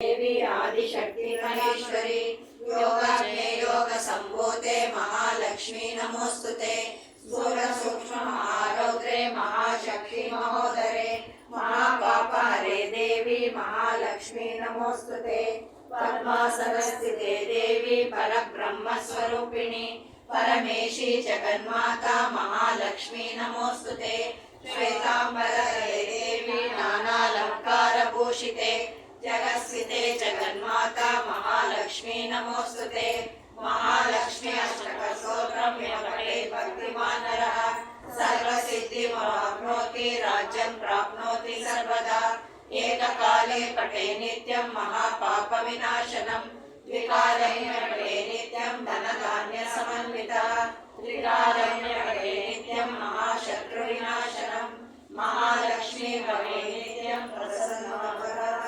देवी आदिशक्ति महेश्वरी योगाग्ने योग संभूते महालक्ष्मी नमोस्तुते स्थूल सूक्ष्म महारौद्रे महाशक्ति महोदरे महापापहरे देवी महालक्ष्मी नमोस्तुते पद्मासनस्थिते देवी परब्रह्म स्वरूपिणी परमेशी जगन्माता महालक्ष्मी नमोस्तुते श्वेतांबरे देवी नानालंकार भूषिते जगस्थिते जगन्माता महालक्ष्मी नमोस्तुते महालक्ष्मी अष्टकस्तोत्रं यः पठेत् भक्तिमान् नरः सर्वसिद्धिमवाप्नोति राज्यं प्राप्नोति सर्वदा एककाले पठे नित्यं महापापविनाशनं द्विकाले पठे नित्यं धनधान्यसमन्वितः त्रिकाले पठे नित्यं महाशत्रुविनाशनं महालक्ष्मी भवे नित्यं प्रसन्ना